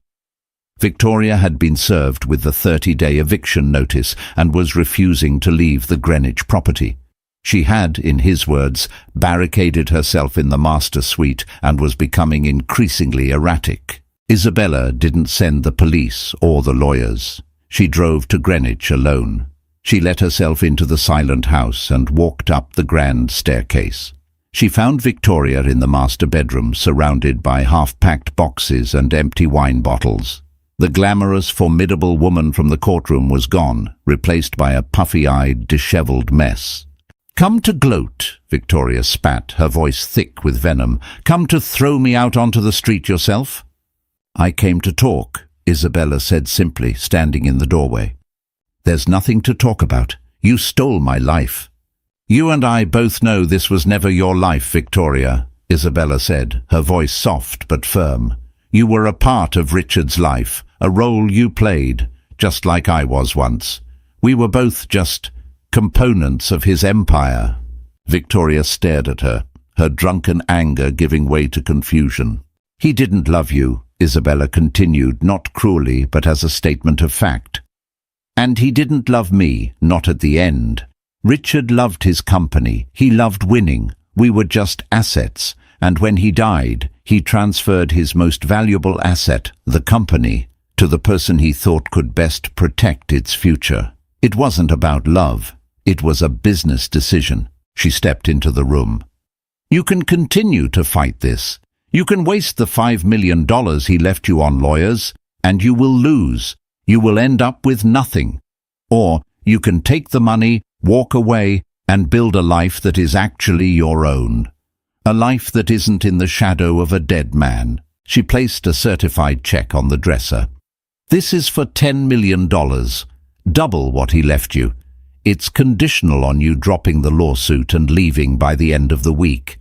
Victoria had been served with the 30-day eviction notice and was refusing to leave the Greenwich property. She had, in his words, barricaded herself in the master suite and was becoming increasingly erratic. Isabella didn't send the police or the lawyers. She drove to Greenwich alone. She let herself into the silent house and walked up the grand staircase. She found Victoria in the master bedroom, surrounded by half-packed boxes and empty wine bottles. The glamorous, formidable woman from the courtroom was gone, replaced by a puffy-eyed, disheveled mess. "Come to gloat," Victoria spat, her voice thick with venom. "Come to throw me out onto the street yourself?" "I came to talk," Isabella said simply, standing in the doorway. "There's nothing to talk about. You stole my life." "You and I both know this was never your life, Victoria," Isabella said, her voice soft but firm. "You were a part of Richard's life, a role you played, just like I was once. We were both just components of his empire." Victoria stared at her, her drunken anger giving way to confusion. "He didn't love you," Isabella continued, not cruelly, but as a statement of fact. "And he didn't love me, not at the end. Richard loved his company. He loved winning. We were just assets. And when he died, he transferred his most valuable asset, the company, to the person he thought could best protect its future. It wasn't about love. It was a business decision." She stepped into the room. "You can continue to fight this. You can waste the $5 million he left you on lawyers, and you will lose. You will end up with nothing. Or you can take the money, walk away, and build a life that is actually your own. A life that isn't in the shadow of a dead man." She placed a certified check on the dresser. "This is for $10 million, double what he left you. It's conditional on you dropping the lawsuit and leaving by the end of the week.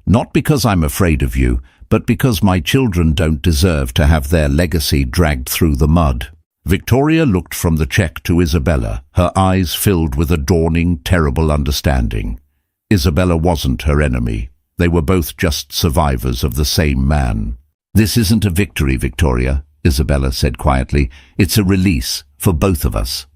Not because I'm afraid of you, but because my children don't deserve to have their legacy dragged through the mud." Victoria looked from the check to Isabella, her eyes filled with a dawning, terrible understanding. Isabella wasn't her enemy. They were both just survivors of the same man. "This isn't a victory, Victoria," Isabella said quietly. "It's a release for both of us."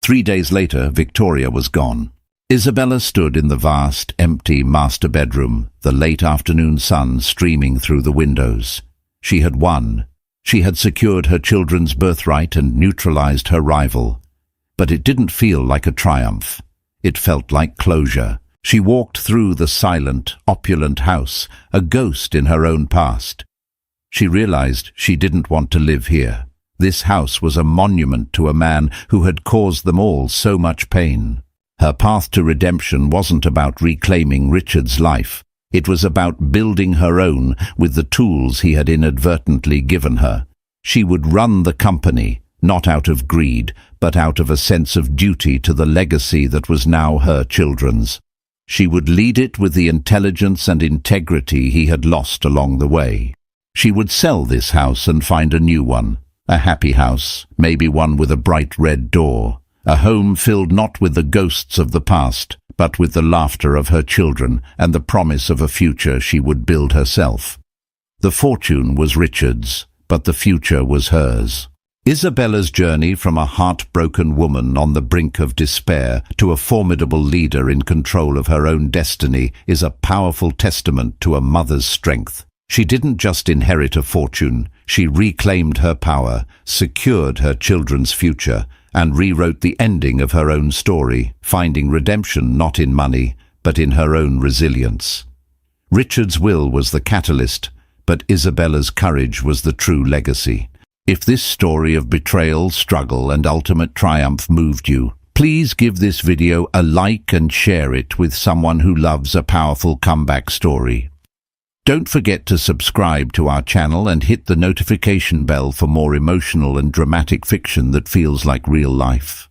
3 days later, Victoria was gone. Isabella stood in the vast, empty master bedroom, the late afternoon sun streaming through the windows. She had won. She had secured her children's birthright and neutralized her rival. But it didn't feel like a triumph. It felt like closure. She walked through the silent, opulent house, a ghost in her own past. She realized she didn't want to live here. This house was a monument to a man who had caused them all so much pain. Her path to redemption wasn't about reclaiming Richard's life. It was about building her own with the tools he had inadvertently given her. She would run the company, not out of greed, but out of a sense of duty to the legacy that was now her children's. She would lead it with the intelligence and integrity he had lost along the way. She would sell this house and find a new one, a happy house, maybe one with a bright red door, a home filled not with the ghosts of the past, but with the laughter of her children and the promise of a future she would build herself. The fortune was Richard's, but the future was hers. Isabella's journey from a heartbroken woman on the brink of despair to a formidable leader in control of her own destiny is a powerful testament to a mother's strength. She didn't just inherit a fortune, she reclaimed her power, secured her children's future, and rewrote the ending of her own story, finding redemption not in money, but in her own resilience. Richard's will was the catalyst, but Isabella's courage was the true legacy. If this story of betrayal, struggle, and ultimate triumph moved you, please give this video a like and share it with someone who loves a powerful comeback story. Don't forget to subscribe to our channel and hit the notification bell for more emotional and dramatic fiction that feels like real life.